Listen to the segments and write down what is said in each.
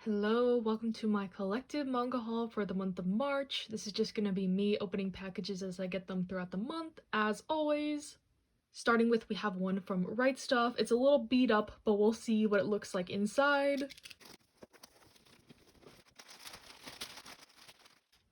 Hello, welcome to my collective manga haul for the month of March. This is just gonna be me opening packages as I get them throughout the month, as always. Starting with, we have one from Right Stuff. It's a little beat up, but we'll see what it looks like inside.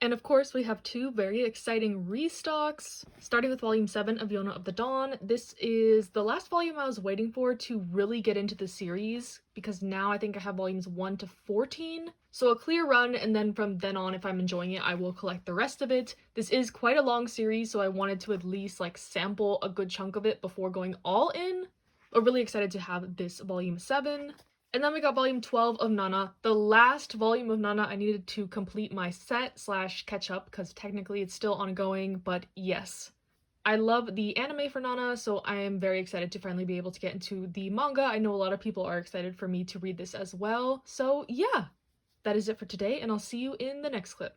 And of course, we have two very exciting restocks. Starting with volume 7 of Yona of the Dawn. This is the last volume I was waiting for to really get into the series, because now I think I have volumes 1 to 14. So a clear run, and then from then on, if I'm enjoying it, I will collect the rest of it. This is quite a long series, so I wanted to at least sample a good chunk of it before going all in. But really excited to have this volume 7. And then we got volume 12 of Nana. The last volume of Nana, I needed to complete my set / catch up because technically it's still ongoing, but yes. I love the anime for Nana, so I am very excited to finally be able to get into the manga. I know a lot of people are excited for me to read this as well. So yeah, that is it for today, and I'll see you in the next clip.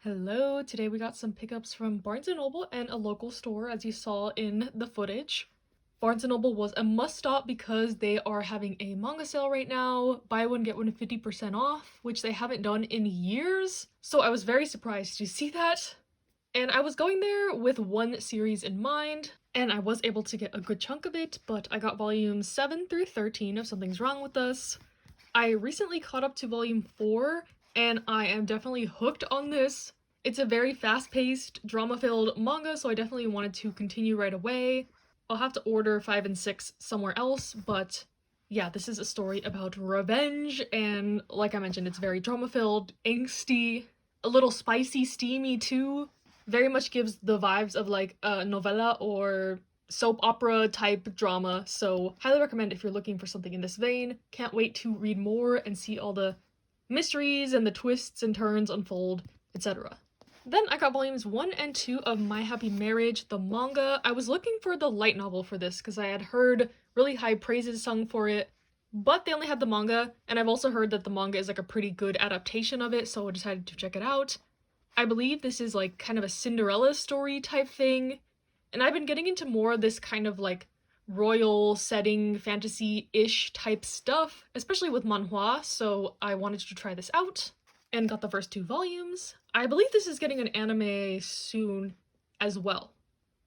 Hello, today we got some pickups from Barnes & Noble and a local store, as you saw in the footage. Barnes & Noble was a must-stop because they are having a manga sale right now. Buy one, get one 50% off, which they haven't done in years. So I was very surprised to see that. And I was going there with one series in mind, and I was able to get a good chunk of it, but I got volumes 7 through 13 of Something's Wrong With Us. I recently caught up to volume 4, and I am definitely hooked on this. It's a very fast-paced, drama-filled manga, so I definitely wanted to continue right away. I'll have to order 5 and 6 somewhere else, but yeah, this is a story about revenge, and like I mentioned, it's very drama-filled, angsty, a little spicy, steamy too. Very much gives the vibes of like a novella or soap opera type drama, so highly recommend if you're looking for something in this vein. Can't wait to read more and see all the mysteries and the twists and turns unfold, etc. Then I got volumes 1 and 2 of My Happy Marriage, the manga. I was looking for the light novel for this because I had heard really high praises sung for it, but they only had the manga, and I've also heard that the manga is like a pretty good adaptation of it, so I decided to check it out. I believe this is like kind of a Cinderella story type thing, and I've been getting into more of this kind of like royal setting, fantasy-ish type stuff, especially with manhwa, so I wanted to try this out, and got the first 2 volumes. I believe this is getting an anime soon as well.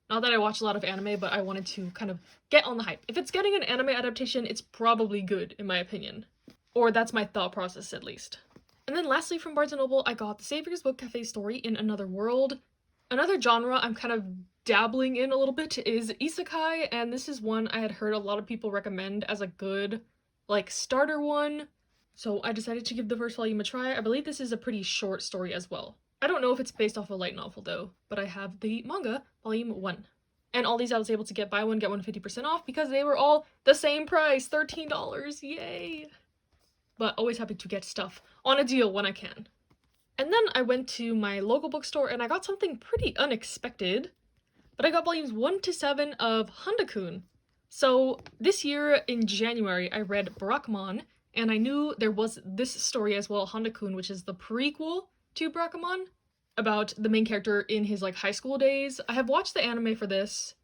Not that I watch a lot of anime, but I wanted to kind of get on the hype. If it's getting an anime adaptation, it's probably good, in my opinion. Or that's my thought process, at least. And then lastly from Barnes & Noble, I got the Savior's Book Cafe story in Another World. Another genre I'm kind of dabbling in a little bit is isekai, and this is one I had heard a lot of people recommend as a good, like, starter one. So I decided to give the first volume a try. I believe this is a pretty short story as well. I don't know if it's based off a light novel though, but I have the manga, volume 1. And all these I was able to get buy one, get one 50% off because they were all the same price, $13, yay! But always happy to get stuff on a deal when I can. And then I went to my local bookstore and I got something pretty unexpected, but I got volumes 1 to 7 of Handa-kun. So this year in January I read Barakamon, and I knew there was this story as well, Handa-kun, which is the prequel to Barakamon. about the main character in his like high school days. I have watched the anime for this,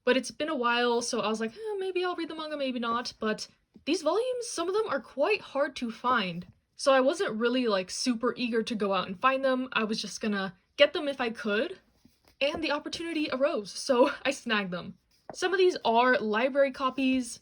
but it's been a while, so I was like, maybe I'll read the manga, maybe not. But these volumes, some of them are quite hard to find. So I wasn't really like super eager to go out and find them. I was just gonna get them if I could. And the opportunity arose, so I snagged them. Some of these are library copies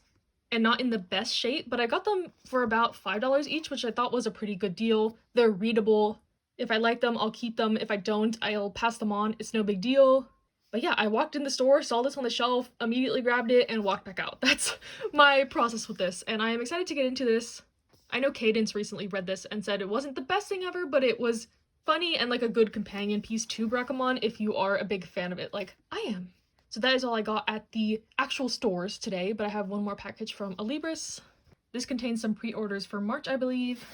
and not in the best shape, but I got them for about $5 each, which I thought was a pretty good deal. They're readable. If I like them, I'll keep them. If I don't, I'll pass them on. It's no big deal. But yeah, I walked in the store, saw this on the shelf, immediately grabbed it, and walked back out. That's my process with this, and I am excited to get into this. I know Cadence recently read this and said it wasn't the best thing ever, but it was funny and like a good companion piece to Barakamon if you are a big fan of it, like I am. So that is all I got at the actual stores today, but I have one more package from Alibris. This contains some pre-orders for March, I believe.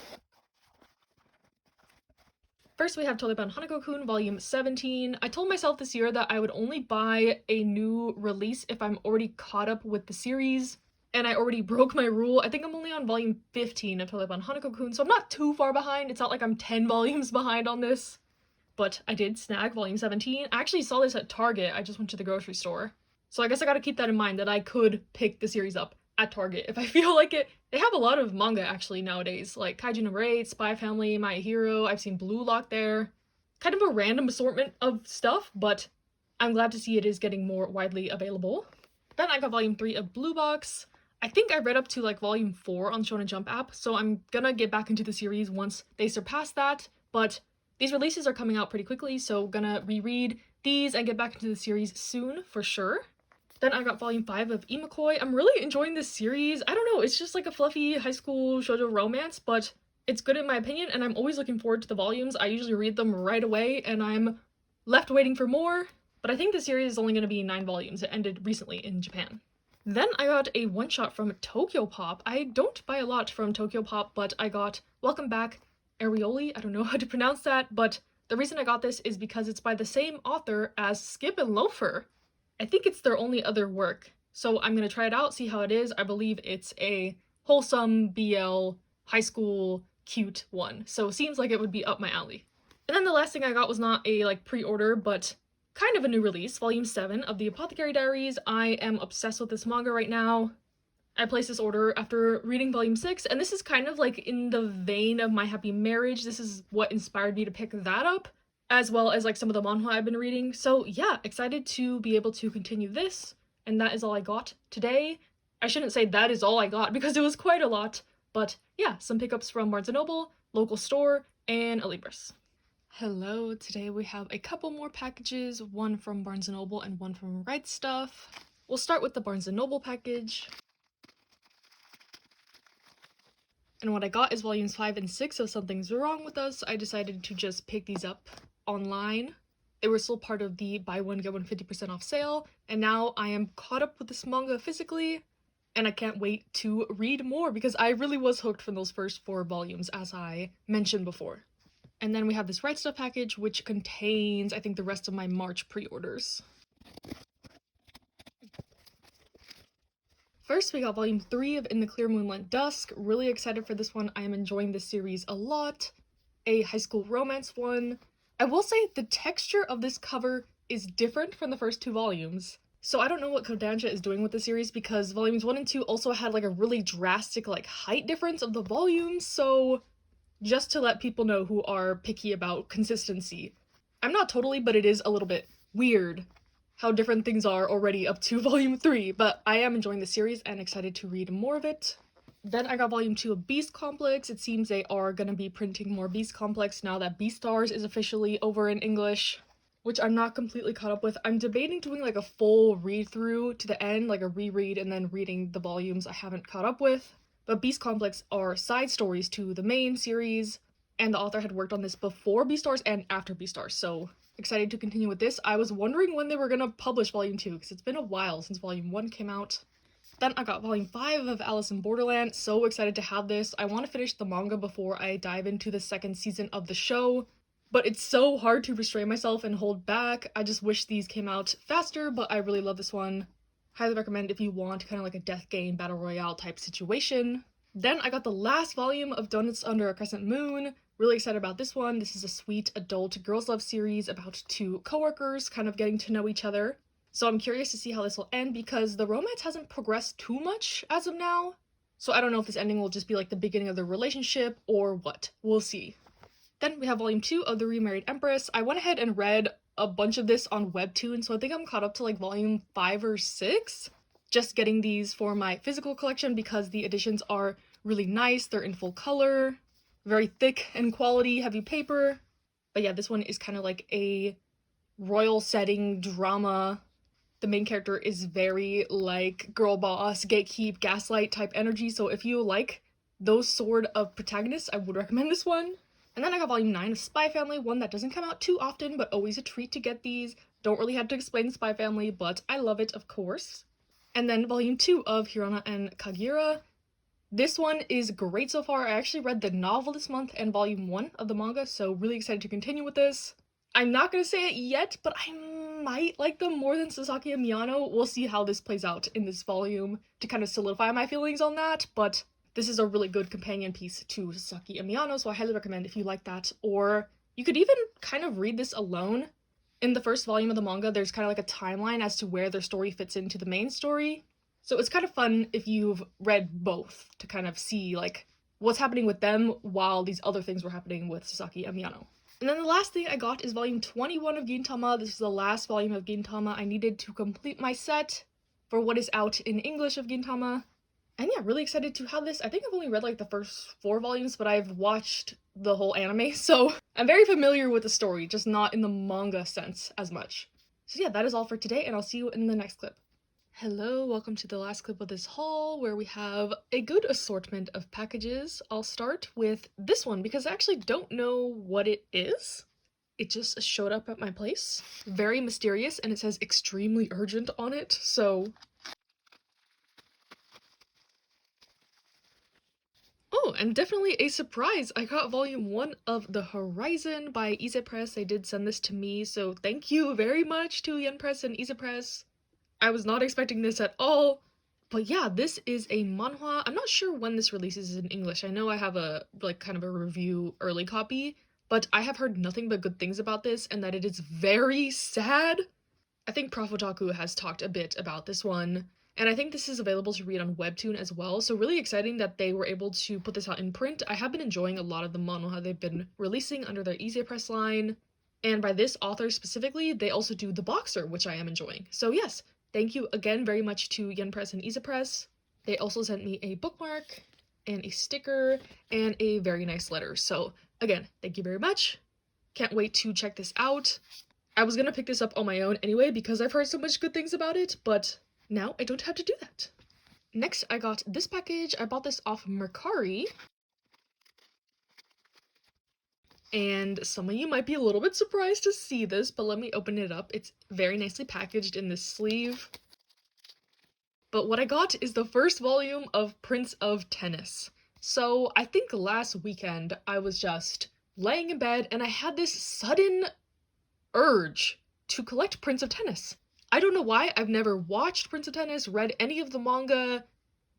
First, we have Toleban Hanako-kun Volume 17. I told myself this year that I would only buy a new release if I'm already caught up with the series, and I already broke my rule. I think I'm only on Volume 15 of Toleban Hanako-kun, so I'm not too far behind. It's not like I'm 10 volumes behind on this. But I did snag Volume 17. I actually saw this at Target. I just went to the grocery store. So I guess I gotta keep that in mind, that I could pick the series up at Target if I feel like it. They have a lot of manga actually nowadays, like Kaiju Number 8, Spy Family, My Hero. I've seen Blue Lock there. Kind of a random assortment of stuff, but I'm glad to see it is getting more widely available. Then I got Volume 3 of Blue Box. I think I read up to like Volume 4 on Shonen Jump app, so I'm gonna get back into the series once they surpass that, but these releases are coming out pretty quickly, so gonna reread these and get back into the series soon, for sure. Then I got Volume 5 of Imakoi. I'm really enjoying this series. I don't know, it's just like a fluffy high school shoujo romance, but it's good in my opinion, and I'm always looking forward to the volumes. I usually read them right away, and I'm left waiting for more, but I think the series is only going to be 9 volumes. It ended recently in Japan. Then I got a one-shot from Tokyopop. I don't buy a lot from Tokyopop, but I got Welcome Back Arioli. I don't know how to pronounce that, but the reason I got this is because it's by the same author as Skip and Loafer. I think it's their only other work, so I'm gonna try it out, see how it is. I believe it's a wholesome BL high school cute one, so it seems like it would be up my alley. And then the last thing I got was not a like pre-order, but kind of a new release, Volume 7 of the Apothecary Diaries. I am obsessed with this manga right now. I placed this order after reading Volume 6, and this is kind of like in the vein of My Happy Marriage. This is what inspired me to pick that up, as well as like some of the manhwa I've been reading. So yeah, excited to be able to continue this, and that is all I got today. I shouldn't say that is all I got because it was quite a lot, but yeah, some pickups from Barnes & Noble, local store, and Alibris. Hello, today we have a couple more packages, one from Barnes & Noble and one from Right Stuff. We'll start with the Barnes & Noble package. And what I got is volumes 5 and 6 of Something's Wrong With Us. I decided to just pick these up online. They were still part of the buy one get one 50% off sale, and now I am caught up with this manga physically, and I can't wait to read more because I really was hooked from those first 4 volumes, as I mentioned before. And then we have this Right Stuff package, which contains, I think, the rest of my March pre-orders. First, we got Volume 3 of In the Clear Moonlit Dusk. Really excited for this one. I am enjoying this series a lot. A high school romance one. I will say the texture of this cover is different from the first 2 volumes. So I don't know what Kodansha is doing with the series because volumes 1 and 2 also had like a really drastic like height difference of the volumes, so just to let people know who are picky about consistency. I'm not totally, but it is a little bit weird how different things are already up to volume 3, but I am enjoying the series and excited to read more of it. Then I got volume 2 of Beast Complex. It seems they are gonna be printing more Beast Complex now that Beastars is officially over in English, which I'm not completely caught up with. I'm debating doing like a full read-through to the end, like a reread and then reading the volumes I haven't caught up with. But Beast Complex are side stories to the main series, and the author had worked on this before Beastars and after Beastars, so excited to continue with this. I was wondering when they were gonna publish volume 2, because it's been a while since volume 1 came out. Then I got volume 5 of Alice in Borderland. So excited to have this. I want to finish the manga before I dive into the 2nd season of the show, but it's so hard to restrain myself and hold back. I just wish these came out faster, but I really love this one. Highly recommend if you want kind of like a death game battle royale type situation. Then I got the last volume of Donuts Under a Crescent Moon. Really excited about this one. This is a sweet adult girls' love series about two coworkers kind of getting to know each other. So I'm curious to see how this will end because the romance hasn't progressed too much as of now. So I don't know if this ending will just be like the beginning of the relationship or what. We'll see. Then we have volume 2 of The Remarried Empress. I went ahead and read a bunch of this on Webtoon, so I think I'm caught up to like volume 5 or 6. Just getting these for my physical collection because the editions are really nice. They're in full color, very thick and quality, heavy paper. But yeah, this one is kind of like a royal setting drama. The main character is very like girl boss, gatekeep, gaslight type energy, so if you like those sort of protagonists, I would recommend this one. And then I got volume 9 of Spy Family, one that doesn't come out too often, but always a treat to get these. Don't really have to explain Spy Family, but I love it, of course. And then volume 2 of Hirona and Kagira. This one is great so far. I actually read the novel this month and volume 1 of the manga, so really excited to continue with this. I'm not gonna say it yet, but I might like them more than Sasaki and Miyano. We'll see how this plays out in this volume to kind of solidify my feelings on that, but this is a really good companion piece to Sasaki and Miyano, so I highly recommend if you like that. Or you could even kind of read this alone. In the first volume of the manga, there's kind of like a timeline as to where their story fits into the main story. So it's kind of fun if you've read both to kind of see like what's happening with them while these other things were happening with Sasaki and Miyano. And then the last thing I got is volume 21 of Gintama. This is the last volume of Gintama I needed to complete my set for what is out in English of Gintama. And yeah, really excited to have this. I think I've only read like the first 4 volumes, but I've watched the whole anime, so I'm very familiar with the story, just not in the manga sense as much. So yeah, that is all for today, and I'll see you in the next clip. Hello, welcome to the last clip of this haul where we have a good assortment of packages. I'll start with this one because I actually don't know what it is. It just showed up at my place. Very mysterious, and it says extremely urgent on it, so... Oh, and definitely a surprise! I got volume 1 of The Horizon by IZE Press. They did send this to me, so thank you very much to Yen Press and IZE Press. I was not expecting this at all. But yeah, this is a manhwa. I'm not sure when this releases in English. I know I have a, like, kind of a review early copy, but I have heard nothing but good things about this and that it is very sad. I think Prof Otaku has talked a bit about this one, and I think this is available to read on Webtoon as well, so really exciting that they were able to put this out in print. I have been enjoying a lot of the manhwa they've been releasing under their IZE Press line, and by this author specifically, they also do The Boxer, which I am enjoying. So yes, thank you again very much to Yen Press and IZE Press. They also sent me a bookmark and a sticker and a very nice letter. So again, thank you very much. Can't wait to check this out. I was gonna pick this up on my own anyway because I've heard so much good things about it, but now I don't have to do that. Next, I got this package. I bought this off Mercari. And some of you might be a little bit surprised to see this, but let me open it up. It's very nicely packaged in this sleeve. But what I got is the first volume of Prince of Tennis. So I think last weekend I was just laying in bed and I had this sudden urge to collect Prince of Tennis. I don't know why. I've never watched Prince of Tennis, read any of the manga,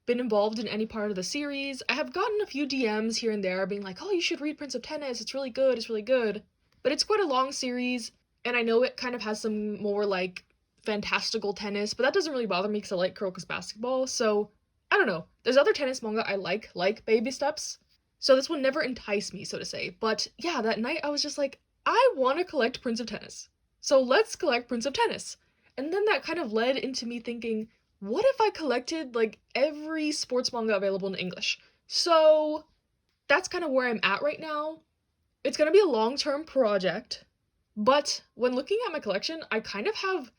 been involved in any part of the series. I have gotten a few DMs here and there being like, oh, you should read Prince of Tennis, it's really good, it's really good. But it's quite a long series, and I know it kind of has some more, like, fantastical tennis, but that doesn't really bother me because I like Kuroko's basketball, so I don't know. There's other tennis manga I like Baby Steps, so this one never enticed me, so to say. But yeah, that night I was just like, I want to collect Prince of Tennis, so let's collect Prince of Tennis. And then that kind of led into me thinking, what if I collected, like, every sports manga available in English? So that's kind of where I'm at right now. It's gonna be a long-term project, but when looking at my collection, I kind of have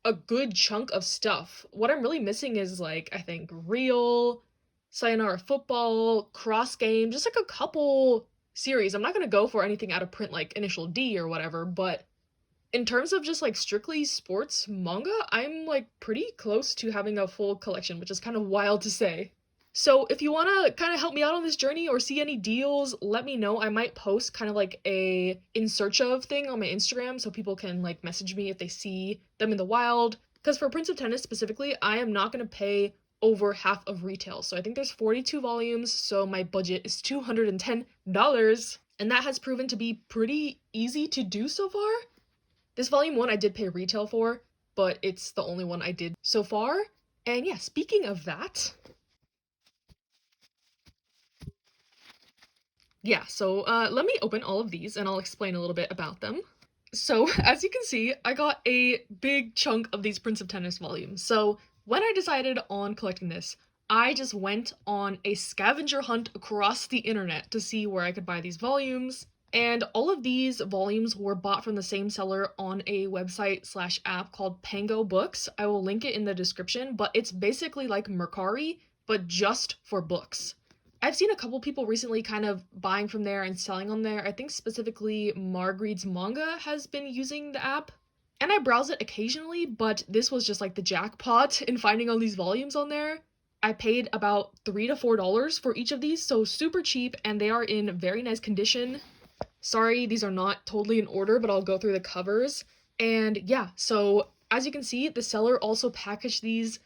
a good chunk of stuff. What I'm really missing is, like, I think Real, Sayonara Football, Cross Game, just like a couple series. I'm not gonna go for anything out of print like Initial D or whatever, but in terms of just like strictly sports manga, I'm like pretty close to having a full collection, which is kind of wild to say. So if you want to kind of help me out on this journey or see any deals, let me know. I might post kind of like a in search of thing on my Instagram so people can like message me if they see them in the wild. Because for Prince of Tennis specifically, I am not going to pay over half of retail. So I think there's 42 volumes, so my budget is $210. And that has proven to be pretty easy to do so far. This volume 1 I did pay retail for, but it's the only one I did so far. And yeah, speaking of that, yeah, so let me open all of these and I'll explain a little bit about them. So, as you can see, I got a big chunk of these Prince of Tennis volumes. So, when I decided on collecting this, I just went on a scavenger hunt across the internet to see where I could buy these volumes. And all of these volumes were bought from the same seller on a website slash app called Pango Books. I will link it in the description, but it's basically like Mercari, but just for books. I've seen a couple people recently kind of buying from there and selling on there. I think specifically Margreet's Manga has been using the app. And I browse it occasionally, but this was just like the jackpot in finding all these volumes on there. I paid about $3 to $4 for each of these, so super cheap, and they are in very nice condition. Sorry, these are not totally in order, but I'll go through the covers. And yeah, so as you can see, the seller also packaged these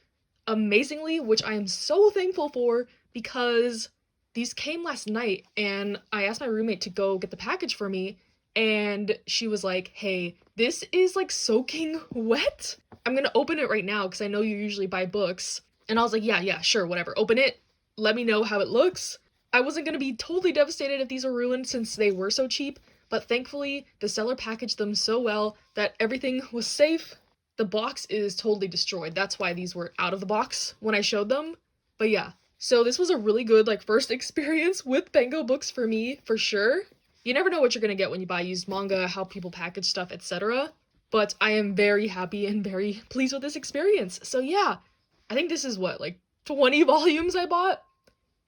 amazingly, which I am so thankful for because these came last night and I asked my roommate to go get the package for me and she was like, hey, this is like soaking wet. I'm gonna open it right now because I know you usually buy books. And I was like, yeah, sure, whatever. Open it. Let me know how it looks. I wasn't gonna be totally devastated if these were ruined since they were so cheap, but thankfully the seller packaged them so well that everything was safe. The box is totally destroyed. That's why these were out of the box when I showed them. But yeah, so this was a really good like first experience with Pango Books for me, for sure. You never know what you're gonna get when you buy used manga, how people package stuff, etc. But I am very happy and very pleased with this experience. So yeah, I think this is what, like 20 volumes I bought?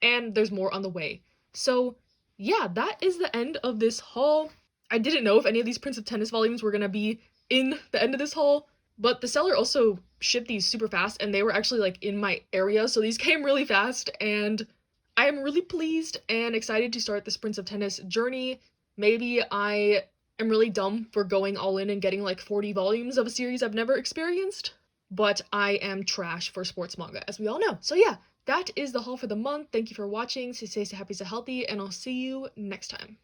And there's more on the way. So yeah, that is the end of this haul. I didn't know if any of these Prince of Tennis volumes were gonna be in the end of this haul, but the seller also shipped these super fast and they were actually like in my area, so these came really fast and I am really pleased and excited to start this Prince of Tennis journey. Maybe I am really dumb for going all in and getting like 40 volumes of a series I've never experienced, but I am trash for sports manga, as we all know. So yeah, that is the haul for the month. Thank you for watching. Stay safe, stay happy, stay healthy, and I'll see you next time.